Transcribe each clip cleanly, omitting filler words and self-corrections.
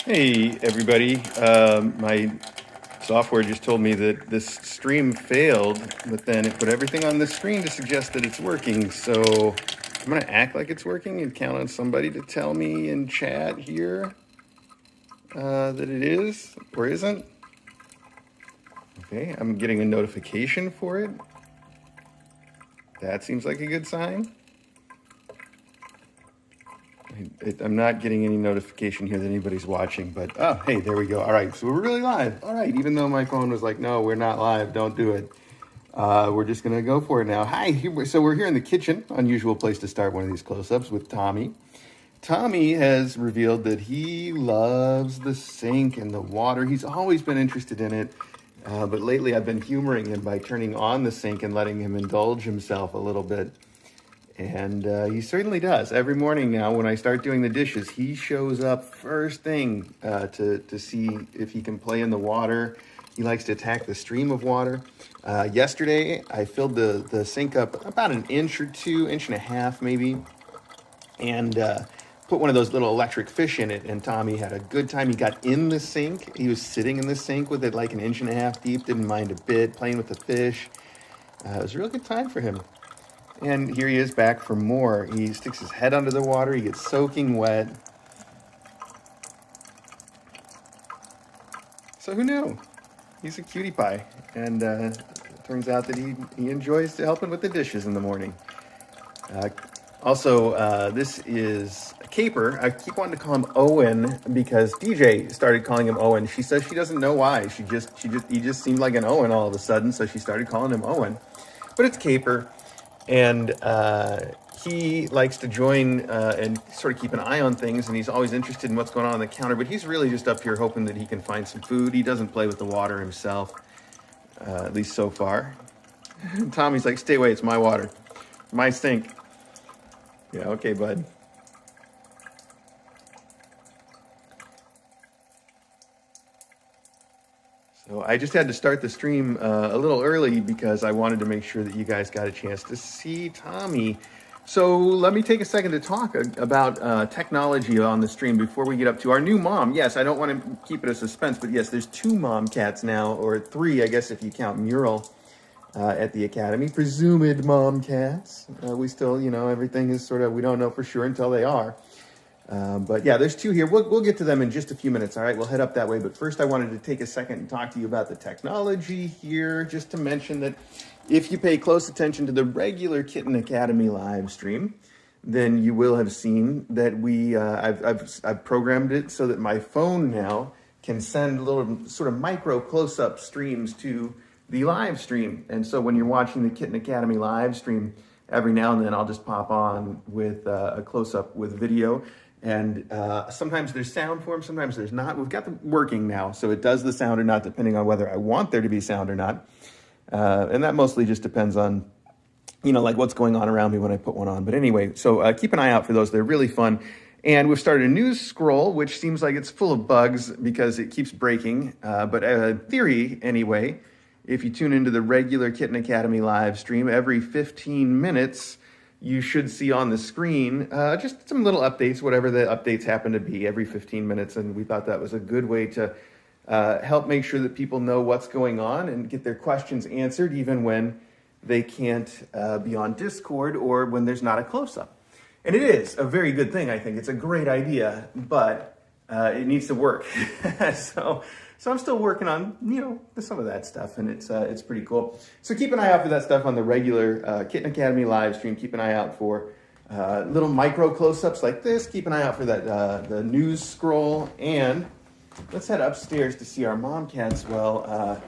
Hey everybody, my software just told me that this stream failed, but then it put everything on the screen to suggest that it's working. So I'm gonna act like it's working and count on somebody to tell me in chat here that it is or isn't. Okay, I'm getting a notification for it. That seems like a good sign. I'm not getting any notification here that anybody's watching, but oh, hey, there we go. All right, so we're really live. All right, even though my phone was like, no, we're not live, don't do it. We're just gonna go for it now. Hi, so we're here in the kitchen, unusual place to start one of these close-ups with Tommy. Tommy has revealed that he loves the sink and the water. He's always been interested in it, but lately I've been humoring him by turning on the sink and letting him indulge himself a little bit. And he certainly does. Every morning now when I start doing the dishes, he shows up first thing to see if he can play in the water. He likes to attack the stream of water. Yesterday, I filled the sink up about an inch or two, inch and a half maybe, and put one of those little electric fish in it. And Tommy had a good time. He got in the sink. He was sitting in the sink with it like an inch and a half deep, didn't mind a bit, playing with the fish. It was a real good time for him. And here he is back for more. He sticks his head under the water. He gets soaking wet. So who knew? He's a cutie pie. And it turns out that he enjoys helping with the dishes in the morning. This is a caper. I keep wanting to call him Owen because DJ started calling him Owen. She says she doesn't know why. He just seemed like an Owen all of a sudden, so she started calling him Owen. But it's caper. And he likes to join and sort of keep an eye on things, and he's always interested in what's going on the counter, but he's really just up here hoping that he can find some food. He doesn't play with the water himself, at least so far. Tommy's like, stay away, it's my water, my sink. Yeah, okay, bud. So I just had to start the stream a little early because I wanted to make sure that you guys got a chance to see Tommy. So let me take a second to talk about technology on the stream before we get up to our new mom. Yes, I don't want to keep it a suspense, but yes, there's 2 mom cats now, or 3, I guess, if you count Mural at the Academy. Presumed mom cats. We still, everything is sort of, we don't know for sure until they are. But yeah, there's 2 here. We'll get to them in just a few minutes. All right, we'll head up that way. But first, I wanted to take a second and talk to you about the technology here. Just to mention that if you pay close attention to the regular Kitten Academy live stream, then you will have seen that I've programmed it so that my phone now can send little sort of micro close-up streams to the live stream. And so when you're watching the Kitten Academy live stream, every now and then I'll just pop on with a close-up with video. And sometimes there's sound for them, sometimes there's not. We've got them working now, so it does the sound or not, depending on whether I want there to be sound or not. And that mostly just depends on, like what's going on around me when I put one on. But anyway, so keep an eye out for those. They're really fun. And we've started a news scroll, which seems like it's full of bugs because it keeps breaking. But theory, anyway, if you tune into the regular Kitten Academy live stream, every 15 minutes, you should see on the screen just some little updates, whatever the updates happen to be, every 15 minutes. And we thought that was a good way to help make sure that people know what's going on and get their questions answered, even when they can't be on Discord or when there's not a close-up. And it is a very good thing, I think. It's a great idea, but it needs to work. So I'm still working on, some of that stuff, and it's pretty cool. So keep an eye out for that stuff on the regular Kitten Academy live stream. Keep an eye out for little micro close-ups like this. Keep an eye out for that the news scroll, and let's head upstairs to see our mom cats. Well,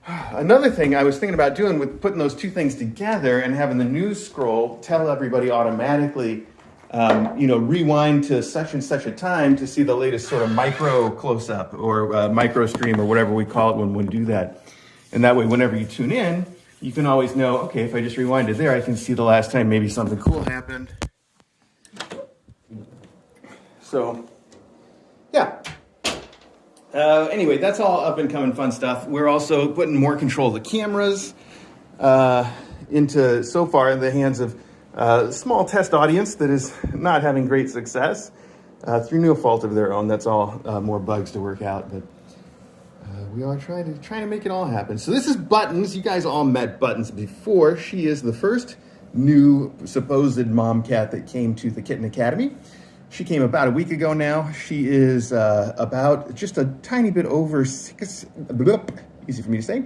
another thing I was thinking about doing with putting those 2 things together and having the news scroll tell everybody automatically, rewind to such and such a time to see the latest sort of micro close-up or micro stream or whatever we call it when we do that. And that way, whenever you tune in, you can always know, okay, if I just rewind to there, I can see the last time maybe something cool happened. So, yeah. Anyway, that's all up and coming fun stuff. We're also putting more control of the cameras into, so far, in the hands of a small test audience that is not having great success. through no fault of their own. That's all more bugs to work out, but we are trying to make it all happen. So this is Buttons. You guys all met Buttons before. She is the first new supposed mom cat that came to the Kitten Academy. She came about a week ago now. She is about just a tiny bit over easy for me to say,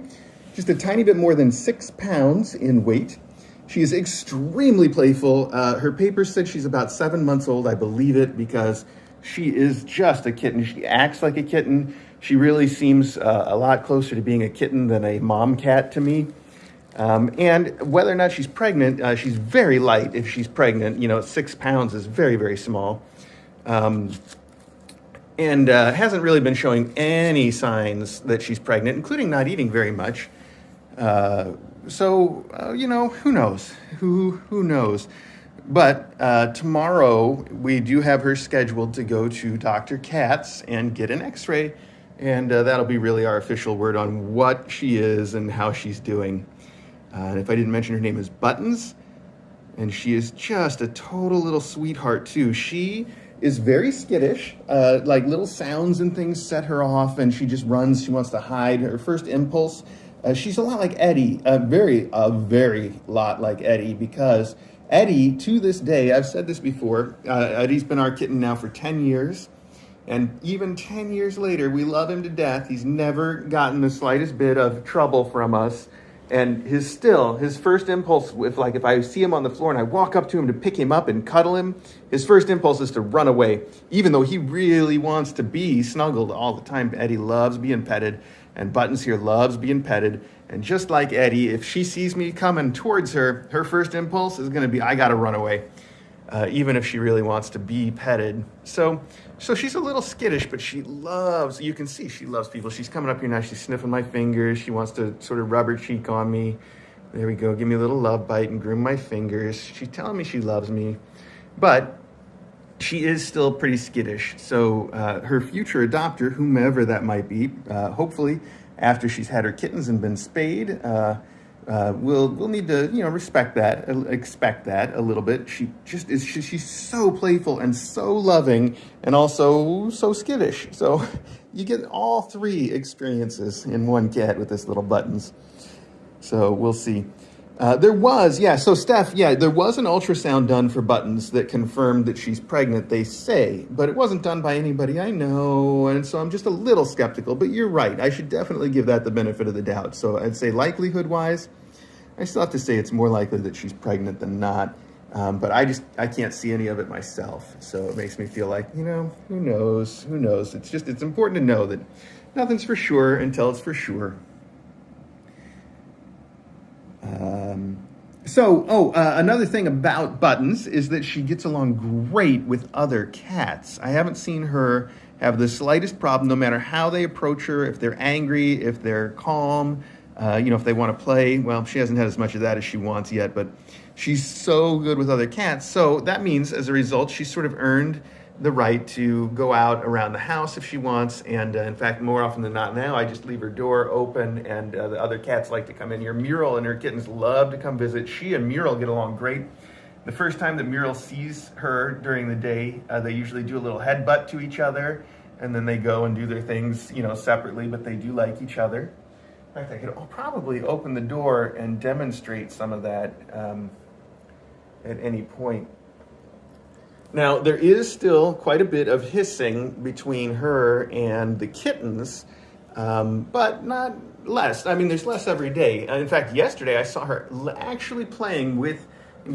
just a tiny bit more than 6 pounds in weight. She is extremely playful. Her papers said she's about 7 months old. I believe it because she is just a kitten. She acts like a kitten. She really seems a lot closer to being a kitten than a mom cat to me. And whether or not she's pregnant, she's very light if she's pregnant. 6 pounds is very, very small. And hasn't really been showing any signs that she's pregnant, including not eating very much. So who knows? Who knows? But tomorrow we do have her scheduled to go to Dr. Katz and get an x-ray. And that'll be really our official word on what she is and how she's doing. And if I didn't mention, her name is Buttons. And she is just a total little sweetheart, too. She is very skittish. Like little sounds and things set her off, and she just runs. She wants to hide. Her first impulse, she's a lot like Eddie, a very lot like Eddie, because Eddie, to this day, I've said this before, Eddie's been our kitten now for 10 years. And even 10 years later, we love him to death. He's never gotten the slightest bit of trouble from us. And his first impulse, if I see him on the floor and I walk up to him to pick him up and cuddle him, his first impulse is to run away, even though he really wants to be snuggled all the time. Eddie loves being petted, and Buttons here loves being petted. And just like Eddie, if she sees me coming towards her, her first impulse is going to be, I got to run away, even if she really wants to be petted. So she's a little skittish, but you can see she loves people. She's coming up here now. She's sniffing my fingers. She wants to sort of rub her cheek on me. There we go. Give me a little love bite and groom my fingers. She's telling me she loves me, but she is still pretty skittish. So her future adopter, whomever that might be, hopefully after she's had her kittens and been spayed, we'll need to expect that a little bit. She's so playful and so loving and also so skittish. So you get all three experiences in one cat with this little Buttons. So we'll see. There was an ultrasound done for Buttons that confirmed that she's pregnant, they say, but it wasn't done by anybody I know, and so I'm just a little skeptical, but you're right. I should definitely give that the benefit of the doubt. So I'd say likelihood-wise, I still have to say it's more likely that she's pregnant than not, but I can't see any of it myself, so it makes me feel like, who knows? It's important to know that nothing's for sure until it's for sure. Another thing about Buttons is that she gets along great with other cats. I haven't seen her have the slightest problem, no matter how they approach her, if they're angry, if they're calm, if they want to play. Well, she hasn't had as much of that as she wants yet, but she's so good with other cats. So that means, as a result, she's sort of earned the right to go out around the house if she wants. And in fact, more often than not now, I just leave her door open, and the other cats like to come in here. Muriel and her kittens love to come visit. She and Muriel get along great. The first time that Muriel sees her during the day, they usually do a little headbutt to each other, and then they go and do their things, separately, but they do like each other. In fact, I could probably open the door and demonstrate some of that at any point. Now, there is still quite a bit of hissing between her and the kittens, but not less. I mean, there's less every day. In fact, yesterday I saw her actually playing with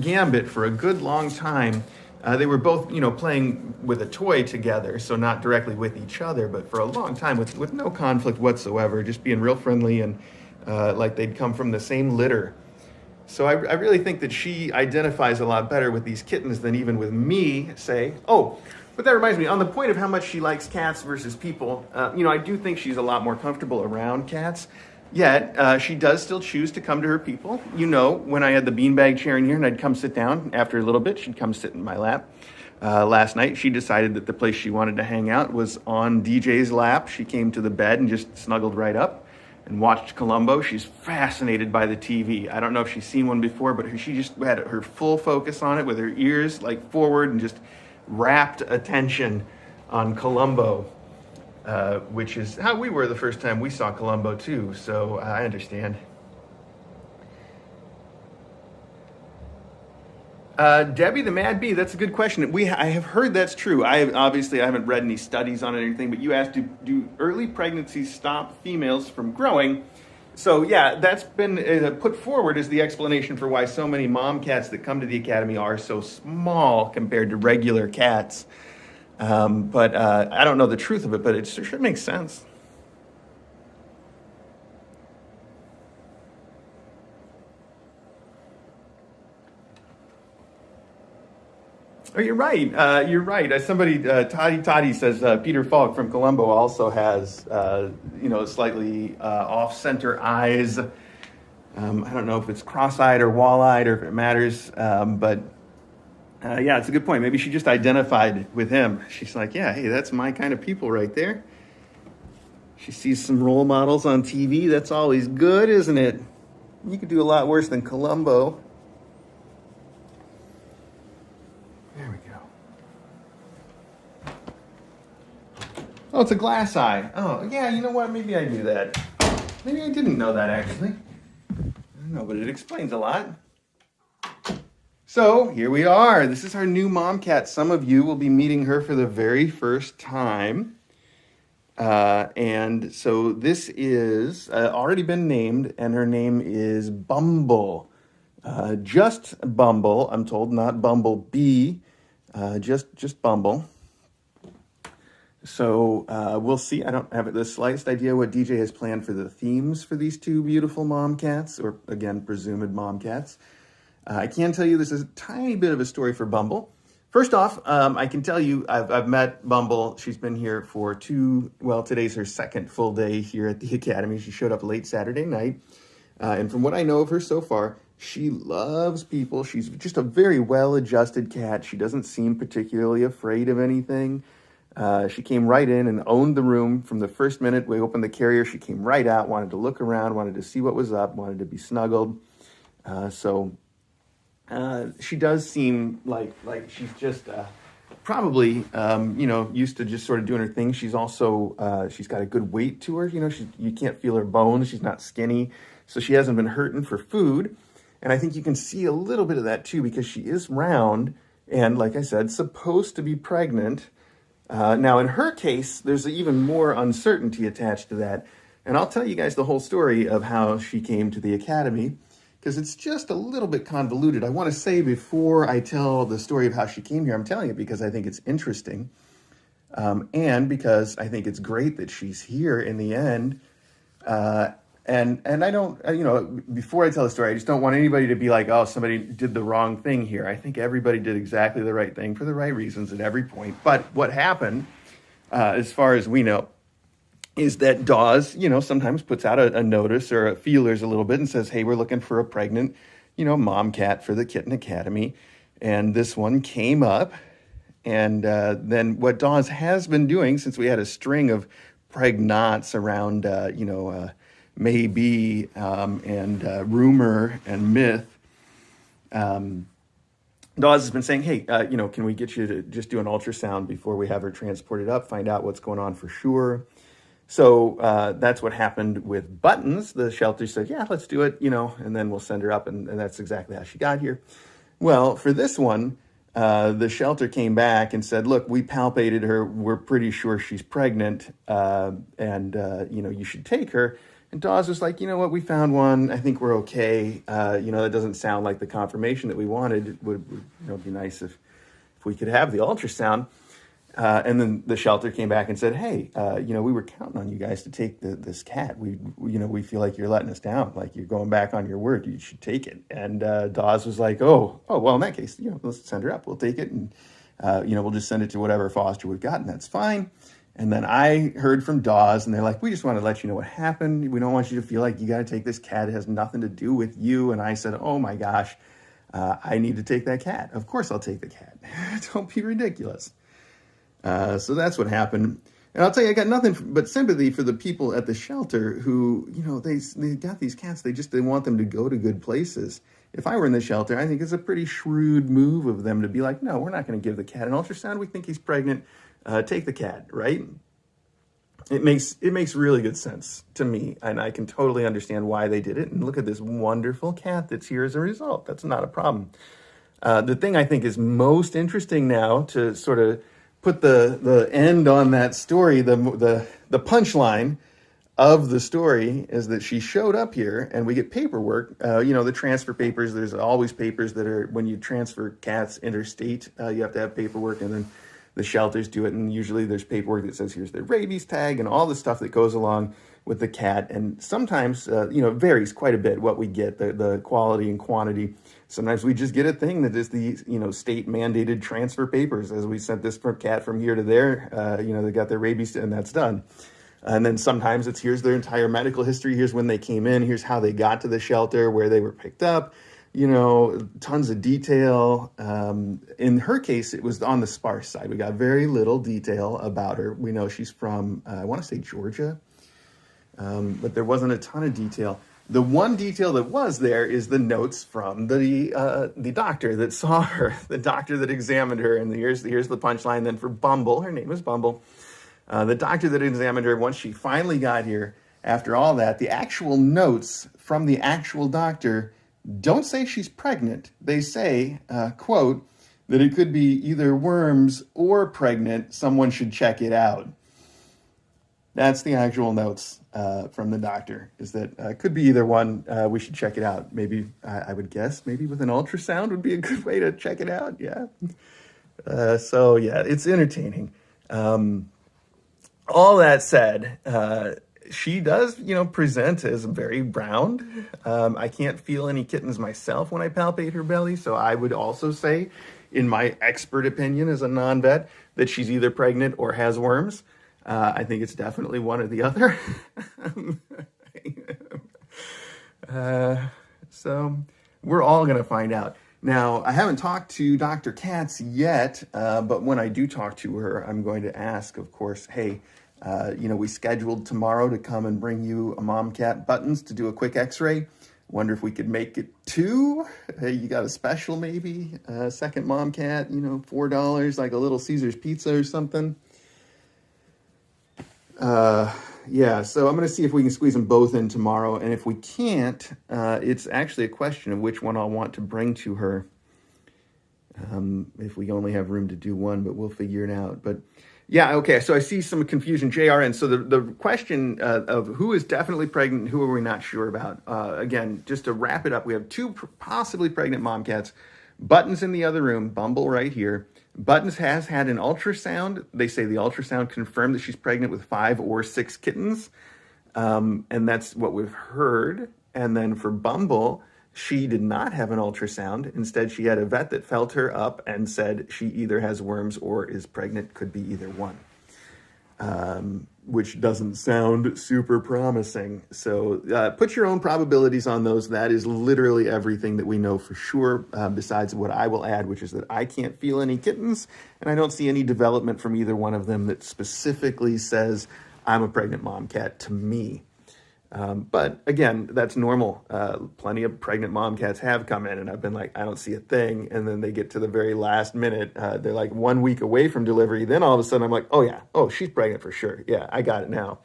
Gambit for a good long time. They were both, playing with a toy together, so not directly with each other, but for a long time with no conflict whatsoever, just being real friendly and like they'd come from the same litter. So I really think that she identifies a lot better with these kittens than even with me, say. Oh, but that reminds me, on the point of how much she likes cats versus people, I do think she's a lot more comfortable around cats. Yet, she does still choose to come to her people. When I had the beanbag chair in here and I'd come sit down, after a little bit, she'd come sit in my lap. Last night, she decided that the place she wanted to hang out was on DJ's lap. She came to the bed and just snuggled right up and watched Columbo. She's fascinated by the TV. I don't know if she's seen one before, but she just had her full focus on it with her ears like forward and just rapt attention on Columbo, which is how we were the first time we saw Columbo too. So I understand. Debbie the Mad Bee, that's a good question. I have heard that's true. I haven't read any studies on it or anything, but you asked, do early pregnancies stop females from growing? So yeah, that's been put forward as the explanation for why so many mom cats that come to the academy are so small compared to regular cats. But I don't know the truth of it, but it sure makes sense. Oh, you're right. You're right. Somebody, Toddy says Peter Falk from Columbo also has, slightly off-center eyes. I don't know if it's cross-eyed or wall-eyed or if it matters, but yeah, it's a good point. Maybe she just identified with him. She's like, yeah, hey, that's my kind of people right there. She sees some role models on TV. That's always good, isn't it? You could do a lot worse than Columbo. There we go. Oh, it's a glass eye. Oh, yeah, you know what? Maybe I knew that. Maybe I didn't know that, actually. I don't know, but it explains a lot. So, here we are. This is our new mom cat. Some of you will be meeting her for the very first time. And so this is already been named, and her name is Bumble. Just Bumble, I'm told, not Bumblebee. Just Bumble. So we'll see. I don't have the slightest idea what DJ has planned for the themes for these two beautiful mom cats, or again, presumed mom cats. I can tell you this is a tiny bit of a story for Bumble. First off, I can tell you I've met Bumble. She's been here for today's her second full day here at the Academy. She showed up late Saturday night. And from what I know of her so far, she loves people. She's just a very well-adjusted cat. She doesn't seem particularly afraid of anything. She came right in and owned the room from the first minute we opened the carrier. She came right out, wanted to look around, wanted to see what was up, wanted to be snuggled. She does seem like she's just probably used to just sort of doing her thing. She's also she's got a good weight to her. You can't feel her bones. She's not skinny, so she hasn't been hurting for food. And I think you can see a little bit of that too because she is round and, like I said, supposed to be pregnant. Now, in her case, there's even more uncertainty attached to that. And I'll tell you guys the whole story of how she came to the Academy, because it's just a little bit convoluted. I want to say before I tell the story of how she came here, I'm telling it because I think it's interesting. And because I think it's great that she's here in the end. And I don't, before I tell the story, I just don't want anybody to be like, oh, somebody did the wrong thing here. I think everybody did exactly the right thing for the right reasons at every point. But what happened, as far as we know, is that Dawes, sometimes puts out a notice or a feelers a little bit and says, hey, we're looking for a pregnant, mom cat for the Kitten Academy. And this one came up. And then what Dawes has been doing, since we had a string of pregnants around, maybe and rumor and myth, Dawes has been saying, hey, can we get you to just do an ultrasound before we have her transported up, find out what's going on for sure. So that's what happened with Buttons. The shelter said, yeah, let's do it, and then we'll send her up. And that's exactly how she got here. Well, for this one, the shelter came back and said, look, we palpated her. We're pretty sure she's pregnant. And you should take her. And Dawes was like, you know what, we found one. I think we're okay. That doesn't sound like the confirmation that we wanted. It would be nice if we could have the ultrasound. And then the shelter came back and said, hey, we were counting on you guys to take this cat. We feel like you're letting us down. Like you're going back on your word. You should take it. And Dawes was like, well, in that case, let's send her up. We'll take it. And, we'll just send it to whatever foster we've got. And that's fine. And then I heard from Dawes and they're like, we just want to let you know what happened. We don't want you to feel like you got to take this cat. It has nothing to do with you. And I said, oh my gosh, I need to take that cat. Of course I'll take the cat. Don't be ridiculous. So that's what happened. And I'll tell you, I got nothing but sympathy for the people at the shelter who, they got these cats. They want them to go to good places. If I were in the shelter, I think it's a pretty shrewd move of them to be like, no, we're not going to give the cat an ultrasound. We think he's pregnant. take the cat, right? It makes really good sense to me, and I can totally understand why they did it. And look at this wonderful cat that's here as a result. That's not a problem. The thing I think is most interesting now, to sort of put the end on that story, the punchline of the story, is that she showed up here, and we get paperwork. The transfer papers. There's always papers that are, when you transfer cats interstate, you have to have paperwork, and then the shelters do it, and usually there's paperwork that says here's their rabies tag and all the stuff that goes along with the cat. And sometimes, it varies quite a bit what we get, the quality and quantity. Sometimes we just get a thing that is the, state mandated transfer papers, as we sent this cat from here to there, they got their rabies, and that's done. And then sometimes it's, here's their entire medical history. Here's when they came in. Here's how they got to the shelter, where they were picked up. Tons of detail. In her case, it was on the sparse side. We got very little detail about her. We know she's from, I want to say Georgia, but there wasn't a ton of detail. The one detail that was there is the notes from the doctor that saw her, the doctor that examined her. And here's the punchline then for Bumble. Her name is Bumble. The doctor that examined her, once she finally got here, after all that, the actual notes from the actual doctor don't say she's pregnant. They say, quote, that it could be either worms or pregnant. Someone should check it out. That's the actual notes from the doctor, is that could be either one. We should check it out. Maybe, I would guess, maybe with an ultrasound would be a good way to check it out. Yeah. It's entertaining. All that said, she does, present as very round. I can't feel any kittens myself when I palpate her belly. So I would also say, in my expert opinion as a non-vet, that she's either pregnant or has worms. I think it's definitely one or the other. So we're all going to find out. Now, I haven't talked to Dr. Katz yet, but when I do talk to her, I'm going to ask, of course, hey, we scheduled tomorrow to come and bring you a mom cat Buttons to do a quick x-ray. Wonder if we could make it 2. Hey, you got a special maybe? Second mom cat, $4, like a Little Caesar's pizza or something. So I'm going to see if we can squeeze them both in tomorrow. And if we can't, it's actually a question of which one I'll want to bring to her. If we only have room to do one, but we'll figure it out. But yeah, okay. So I see some confusion, JRN. So the question of who is definitely pregnant and who are we not sure about? Again, just to wrap it up, we have 2 possibly pregnant mom cats. Buttons in the other room, Bumble right here. Buttons has had an ultrasound. They say the ultrasound confirmed that she's pregnant with 5 or 6 kittens. And that's what we've heard. And then for Bumble, she did not have an ultrasound. Instead, she had a vet that felt her up and said she either has worms or is pregnant. Could be either one. Which doesn't sound super promising. So put your own probabilities on those. That is literally everything that we know for sure, besides what I will add, which is that I can't feel any kittens, and I don't see any development from either one of them that specifically says I'm a pregnant mom cat to me. But again, that's normal. Plenty of pregnant mom cats have come in and I've been like, I don't see a thing. And then they get to the very last minute. They're like 1 week away from delivery. Then all of a sudden I'm like, oh yeah. Oh, she's pregnant for sure. Yeah, I got it now.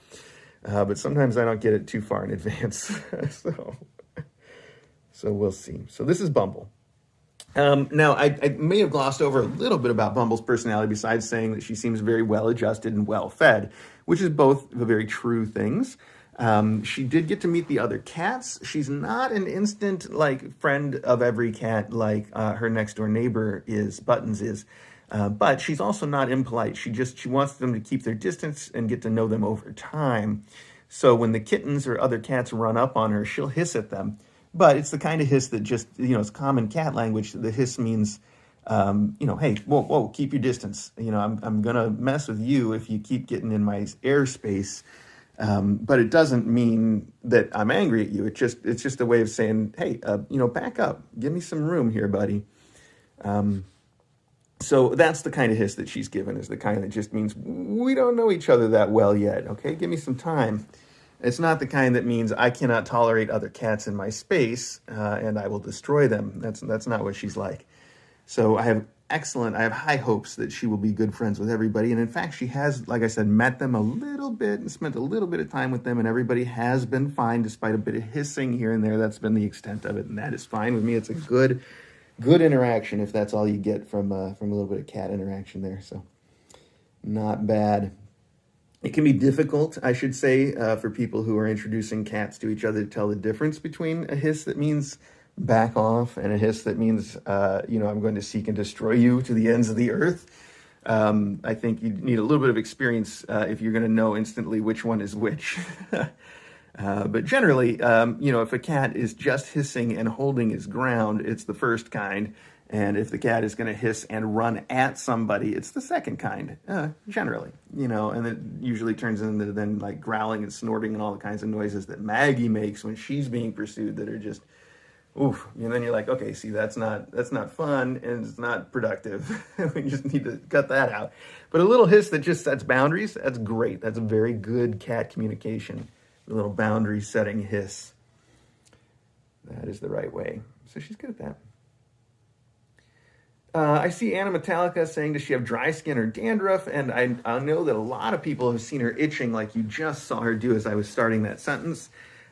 But sometimes I don't get it too far in advance. So we'll see. So this is Bumble. Now, I may have glossed over a little bit about Bumble's personality besides saying that she seems very well adjusted and well fed, which is both the very true things. She did get to meet the other cats. She's not an instant friend of every cat like her next door neighbor is, Buttons is. But she's also not impolite. She wants them to keep their distance and get to know them over time. So when the kittens or other cats run up on her, she'll hiss at them. But it's the kind of hiss that just, it's common cat language. The hiss means, hey, whoa, keep your distance. I'm going to mess with you if you keep getting in my airspace. But it doesn't mean that I'm angry at you. It's just a way of saying, hey, back up. Give me some room here, buddy. So that's the kind of hiss that she's given, is the kind that just means we don't know each other that well yet. Okay, give me some time. It's not the kind that means I cannot tolerate other cats in my space and I will destroy them. That's not what she's like. So I have excellent. I have high hopes that she will be good friends with everybody. And in fact, she has, like I said, met them a little bit and spent a little bit of time with them, and everybody has been fine despite a bit of hissing here and there. That's been the extent of it, and that is fine with me. It's a good interaction if that's all you get from a little bit of cat interaction there. So not bad. It can be difficult, I should say, for people who are introducing cats to each other to tell the difference between a hiss that means back off and a hiss that means, I'm going to seek and destroy you to the ends of the earth. I think you need a little bit of experience if you're going to know instantly which one is which. But generally, if a cat is just hissing and holding his ground, it's the first kind. And if the cat is going to hiss and run at somebody, it's the second kind, generally, and it usually turns into then like growling and snorting and all the kinds of noises that Maggie makes when she's being pursued that are just, oof. And then you're like, okay, see, that's not fun and it's not productive. We just need to cut that out. But a little hiss that just sets boundaries, that's great. That's a very good cat communication. A little boundary setting hiss. That is the right way. So she's good at that. I see Anna Metallica saying, does she have dry skin or dandruff? And I know that a lot of people have seen her itching like you just saw her do as I was starting that sentence.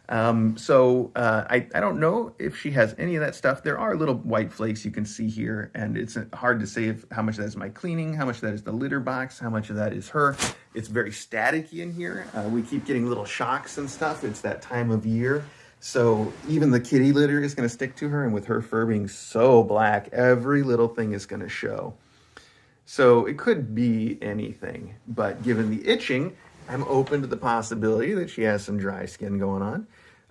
So I don't know if she has any of that stuff. There are little white flakes you can see here, and it's hard to say how much of that is my cleaning, how much of that is the litter box, how much of that is her. It's very staticky in here. We keep getting little shocks and stuff. It's that time of year. So even the kitty litter is going to stick to her, and with her fur being so black, every little thing is going to show. So it could be anything, but given the itching, I'm open to the possibility that she has some dry skin going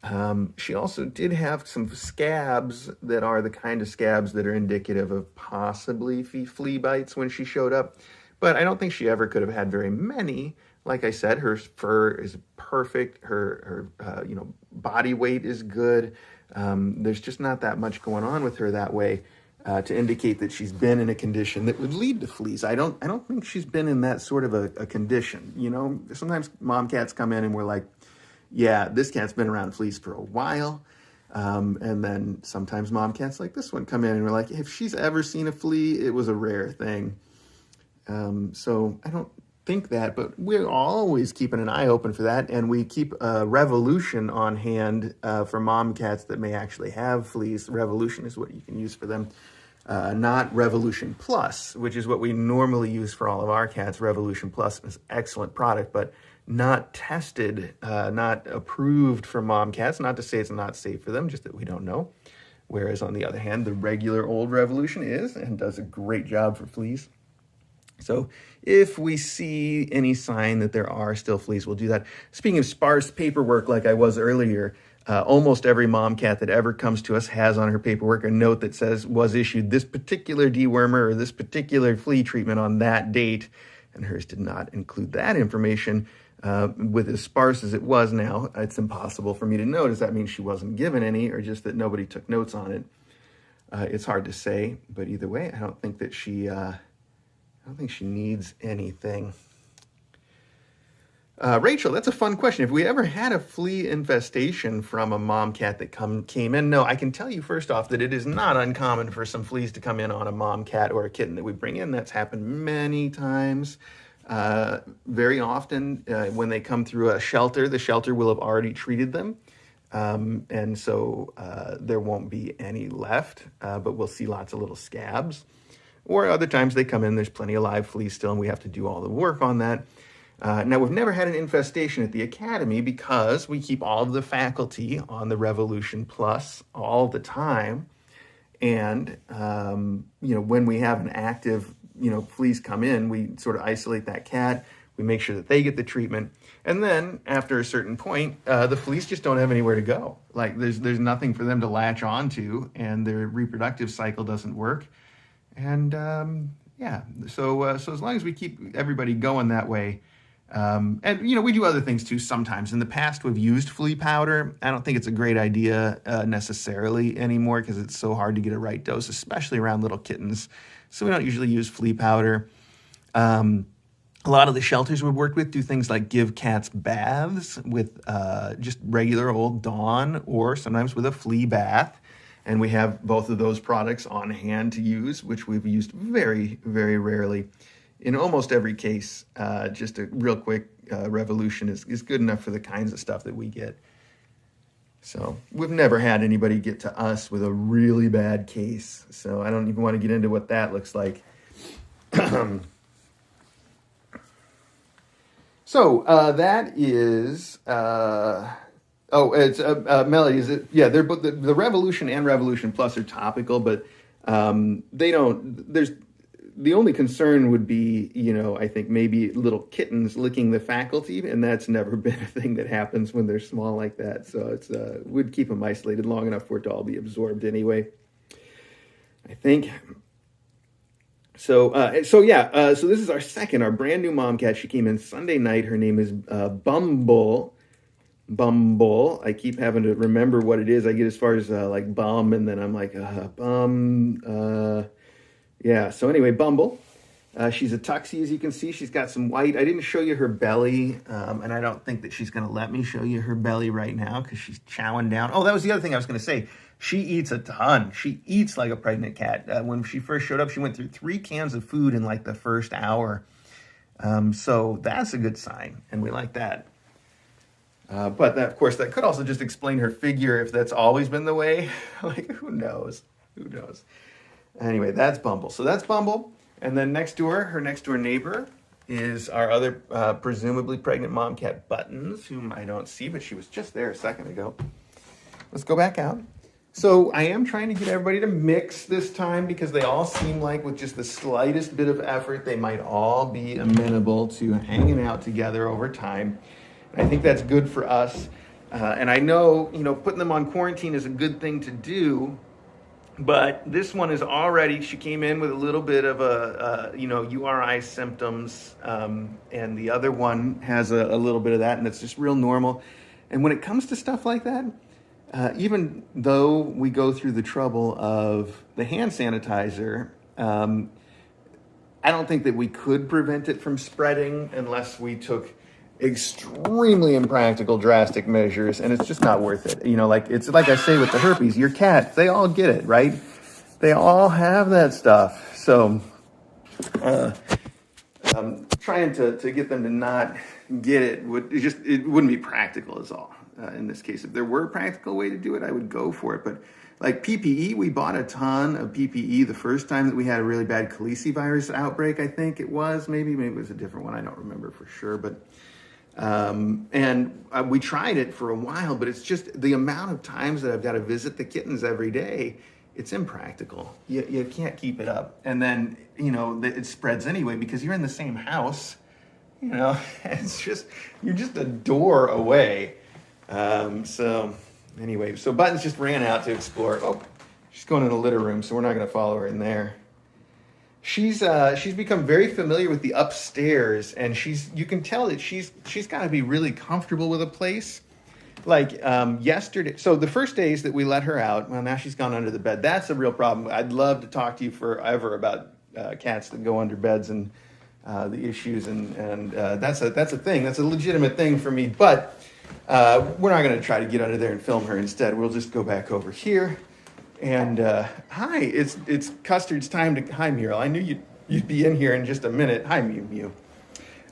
on. She also did have some scabs that are the kind of scabs that are indicative of possibly flea bites when she showed up, but I don't think she ever could have had very many. Like I said, her fur is perfect. Her body weight is good. There's just not that much going on with her that way to indicate that she's been in a condition that would lead to fleas. I don't think she's been in that sort of a condition. Sometimes mom cats come in and we're like, yeah, this cat's been around fleas for a while. And then sometimes mom cats like this one come in and we're like, if she's ever seen a flea, it was a rare thing. So I don't think that, but we're always keeping an eye open for that, and we keep a Revolution on hand for mom cats that may actually have fleas. Revolution is what you can use for them, not Revolution Plus, which is what we normally use for all of our cats. Revolution Plus is an excellent product, but not tested, not approved for mom cats. Not to say it's not safe for them, just that we don't know. Whereas on the other hand, the regular old Revolution is and does a great job for fleas. So if we see any sign that there are still fleas, we'll do that. Speaking of sparse paperwork, like I was earlier, almost every mom cat that ever comes to us has on her paperwork a note that says was issued this particular dewormer or this particular flea treatment on that date, and hers did not include that information. With as sparse as it was now, it's impossible for me to know. Does that mean she wasn't given any, or just that nobody took notes on it? It's hard to say, but either way, I don't think that she needs anything. Rachel, that's a fun question. If we ever had a flea infestation from a mom cat that came in, no, I can tell you first off that it is not uncommon for some fleas to come in on a mom cat or a kitten that we bring in. That's happened many times. Very often when they come through a shelter, the shelter will have already treated them. And so there won't be any left, but we'll see lots of little scabs. Or other times they come in, there's plenty of live fleas still, and we have to do all the work on that. Now, we've never had an infestation at the Academy because we keep all of the faculty on the Revolution Plus all the time. And, when we have an active, fleas come in, we sort of isolate that cat. We make sure that they get the treatment. And then after a certain point, the fleas just don't have anywhere to go. Like there's nothing for them to latch onto, and their reproductive cycle doesn't work. And so as long as we keep everybody going that way, and we do other things too sometimes. In the past, we've used flea powder. I don't think it's a great idea necessarily anymore because it's so hard to get a right dose, especially around little kittens. So we don't usually use flea powder. A lot of the shelters we've worked with do things like give cats baths with just regular old Dawn, or sometimes with a flea bath. And we have both of those products on hand to use, which we've used very, very rarely. In almost every case, just a real quick revolution is good enough for the kinds of stuff that we get. So we've never had anybody get to us with a really bad case. So I don't even want to get into what that looks like. So that is... it's Melody. Is it? Yeah, they're both the Revolution and Revolution Plus are topical, but they don't. There's the only concern would be, I think maybe little kittens licking the faculty, and that's never been a thing that happens when they're small like that. So it's would keep them isolated long enough for it to all be absorbed anyway, I think. So this is our brand new mom cat. She came in Sunday night. Her name is Bumble. I keep having to remember what it is. I get as far as like bum, and then I'm like yeah. So anyway, Bumble. She's a tuxie, as you can see. She's got some white. I didn't show you her belly, and I don't think that she's going to let me show you her belly right now because she's chowing down. Oh, that was the other thing I was going to say. She eats a ton. She eats like a pregnant cat. When she first showed up, she went through 3 cans of food in like the first hour. So that's a good sign, and we like that. But that, of course, that could also just explain her figure if that's always been the way. Like, who knows? Anyway, that's Bumble. So that's Bumble. And then next to her next door neighbor is our other presumably pregnant mom cat, Buttons, whom I don't see, but she was just there a second ago. Let's go back out. So I am trying to get everybody to mix this time because they all seem like with just the slightest bit of effort, they might all be amenable to hanging out together over time. I think that's good for us. And I know, putting them on quarantine is a good thing to do. But this one is already, she came in with a little bit of URI symptoms. And the other one has a little bit of that. And it's just real normal. And when it comes to stuff like that, even though we go through the trouble of the hand sanitizer, I don't think that we could prevent it from spreading unless we took extremely impractical, drastic measures, and it's just not worth it. It's like I say with the herpes, your cats, they all get it, right? They all have that stuff. So I'm trying to get them to not get it. It wouldn't be practical is all. In this case, if there were a practical way to do it, I would go for it. But like PPE, we bought a ton of PPE the first time that we had a really bad calicivirus outbreak. I think it was maybe it was a different one. I don't remember for sure, but. We tried it for a while, but it's just the amount of times that I've got to visit the kittens every day. It's impractical. You can't keep it up. And then, it spreads anyway because you're in the same house. It's just, you're just a door away. So Buttons just ran out to explore. Oh, she's going in the litter room, so we're not going to follow her in there. She's become very familiar with the upstairs, and you can tell that she's got to be really comfortable with a place. Like yesterday, so the first days that we let her out, well, now she's gone under the bed. That's a real problem. I'd love to talk to you forever about cats that go under beds and the issues, and that's a thing. That's a legitimate thing for me. But we're not going to try to get under there and film her. Instead, we'll just go back over here. And hi, it's Custard's time to. Hi, Muriel. I knew you'd be in here in just a minute. Hi, Mew.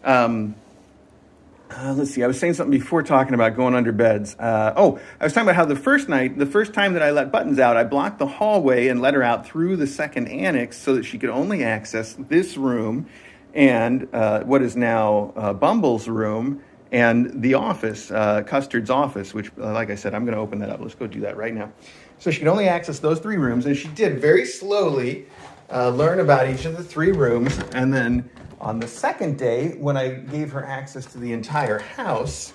Let's see. I was saying something before talking about going under beds. I was talking about how the first time that I let Buttons out, I blocked the hallway and let her out through the second annex so that she could only access this room and what is now Bumble's room and the office, Custard's office, which, like I said, I'm going to open that up. Let's go do that right now. So she could only access those 3 rooms, and she did very slowly learn about each of the 3 rooms. And then on the second day, when I gave her access to the entire house,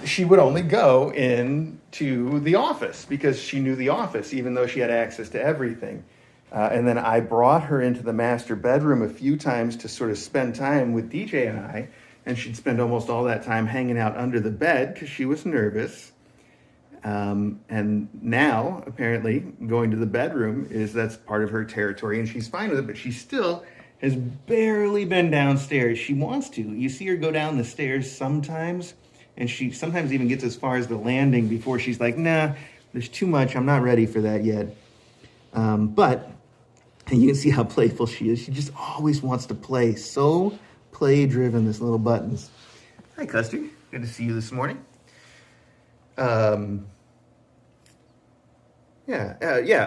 she would only go into the office because she knew the office, even though she had access to everything. And then I brought her into the master bedroom a few times to sort of spend time with DJ and I, and she'd spend almost all that time hanging out under the bed because she was nervous. And now, apparently, going to the bedroom that's part of her territory, and she's fine with it, but she still has barely been downstairs. She wants to. You see her go down the stairs sometimes, and she sometimes even gets as far as the landing before she's like, nah, There's too much. I'm not ready for that yet. But you can see how playful she is. She just always wants to play. So play-driven, this little Buttons. Hi, Custer. Good to see you this morning. Yeah.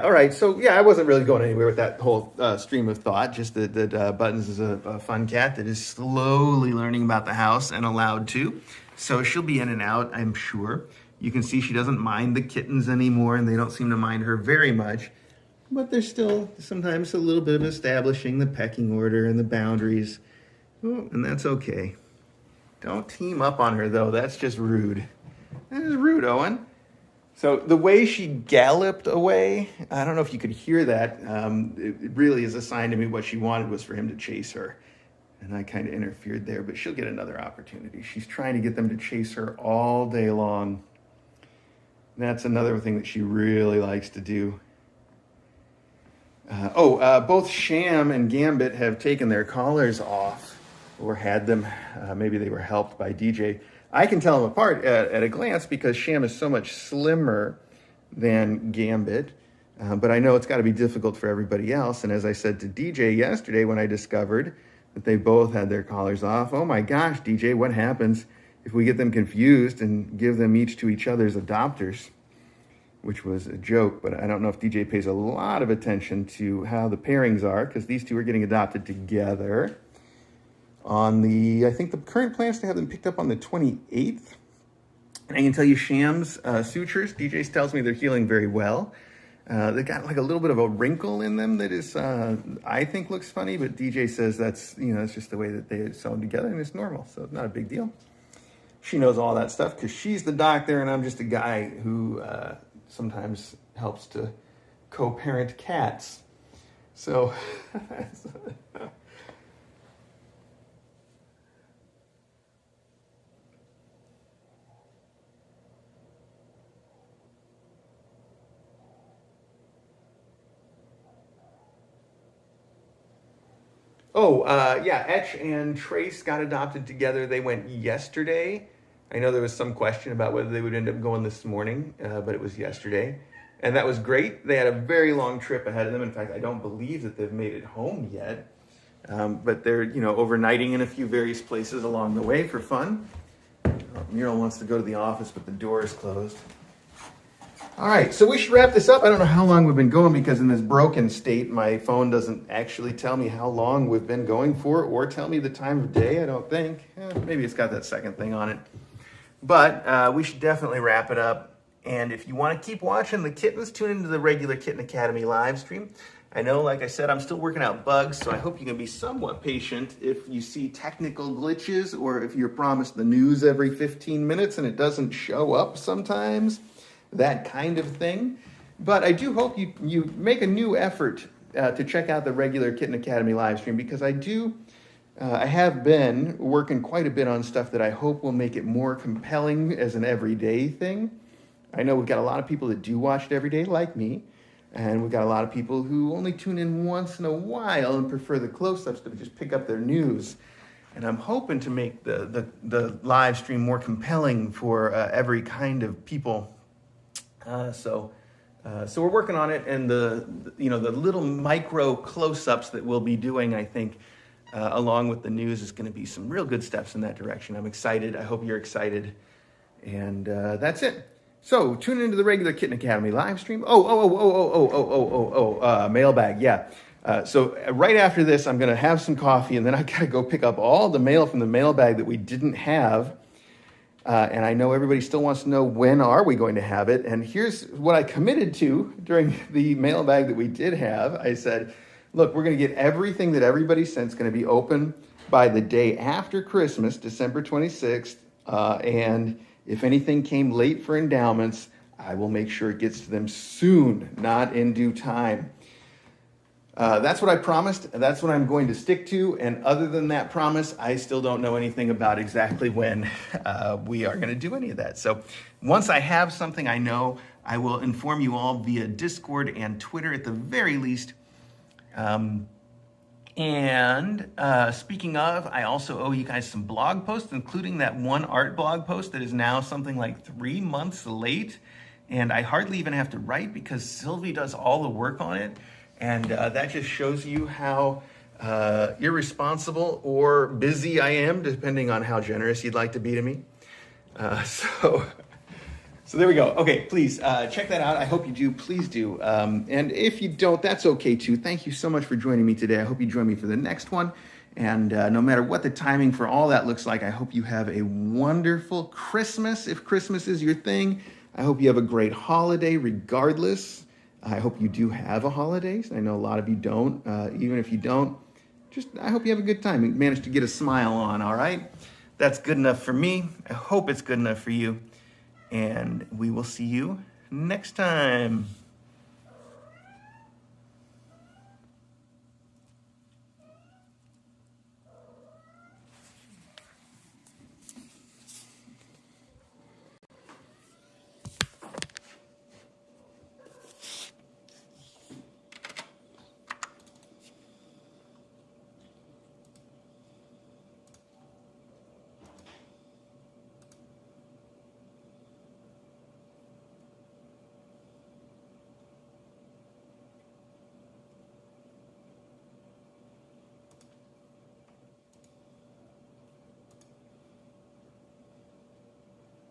All right. So I wasn't really going anywhere with that whole stream of thought. Just that Buttons is a fun cat that is slowly learning about the house and allowed to. So she'll be in and out, I'm sure. You can see she doesn't mind the kittens anymore, and they don't seem to mind her very much. But there's still sometimes a little bit of establishing the pecking order and the boundaries. Oh, and that's okay. Don't team up on her, though. That's just rude. That is rude, Owen. So the way she galloped away, I don't know if you could hear that. It really is a sign to me what she wanted was for him to chase her. And I kind of interfered there, but she'll get another opportunity. She's trying to get them to chase her all day long. That's another thing that she really likes to do. Both Sham and Gambit have taken their collars off, or had them. Maybe they were helped by DJ. I can tell them apart at a glance because Sham is so much slimmer than Gambit. But I know it's got to be difficult for everybody else. And as I said to DJ yesterday when I discovered that they both had their collars off, oh my gosh, DJ, what happens if we get them confused and give them each to each other's adopters? Which was a joke, but I don't know if DJ pays a lot of attention to how the pairings are, because these two are getting adopted together. I think the current plan is to have them picked up on the 28th. And I can tell you Sham's sutures, DJ tells me they're healing very well. They got like a little bit of a wrinkle in them that is, I think looks funny, but DJ says that's just the way that they sew them together and it's normal. So it's not a big deal. She knows all that stuff because she's the doctor and I'm just a guy who sometimes helps to co-parent cats. So Etch and Trace got adopted together. They went yesterday. I know there was some question about whether they would end up going this morning, but it was yesterday. And that was great. They had a very long trip ahead of them. In fact, I don't believe that they've made it home yet. But they're, overnighting in a few various places along the way for fun. Muriel wants to go to the office, but the door is closed. All right, so we should wrap this up. I don't know how long we've been going because in this broken state, my phone doesn't actually tell me how long we've been going for or tell me the time of day, I don't think. Maybe it's got that second thing on it. But we should definitely wrap it up. And if you want to keep watching the kittens, tune into the regular Kitten Academy live stream. I know, like I said, I'm still working out bugs, so I hope you can be somewhat patient if you see technical glitches or if you're promised the news every 15 minutes and it doesn't show up sometimes. That kind of thing. But I do hope you make a new effort to check out the regular Kitten Academy live stream because I have been working quite a bit on stuff that I hope will make it more compelling as an everyday thing. I know we've got a lot of people that do watch it every day like me, and we've got a lot of people who only tune in once in a while and prefer the close-ups to just pick up their news. And I'm hoping to make the live stream more compelling for every kind of people. So we're working on it, and the little micro close-ups that we'll be doing, I think, along with the news is going to be some real good steps in that direction. I'm excited. I hope you're excited, and that's it. So tune into the regular Kitten Academy live stream. Mailbag, yeah. So right after this, I'm going to have some coffee, and then I got to go pick up all the mail from the mailbag that we didn't have. And I know everybody still wants to know when are we going to have it. And here's what I committed to during the mailbag that we did have. I said, look, we're going to get everything that everybody sent. It's going to be open by the day after Christmas, December 26th. And if anything came late for endowments, I will make sure it gets to them soon, not in due time. That's what I promised. That's what I'm going to stick to. And other than that promise, I still don't know anything about exactly when we are going to do any of that. So once I have something I know, I will inform you all via Discord and Twitter at the very least. Speaking of, I also owe you guys some blog posts, including that one art blog post that is now something like 3 months late. And I hardly even have to write because Sylvie does all the work on it. And that just shows you how irresponsible or busy I am, depending on how generous you'd like to be to me. So there we go. Okay, please check that out. I hope you do. Please do. And if you don't, that's okay too. Thank you so much for joining me today. I hope you join me for the next one. And no matter what the timing for all that looks like, I hope you have a wonderful Christmas, if Christmas is your thing. I hope you have a great holiday regardless. I hope you do have a holiday. I know a lot of you don't. Even if you don't, I hope you have a good time and manage to get a smile on, all right? That's good enough for me. I hope it's good enough for you. And we will see you next time.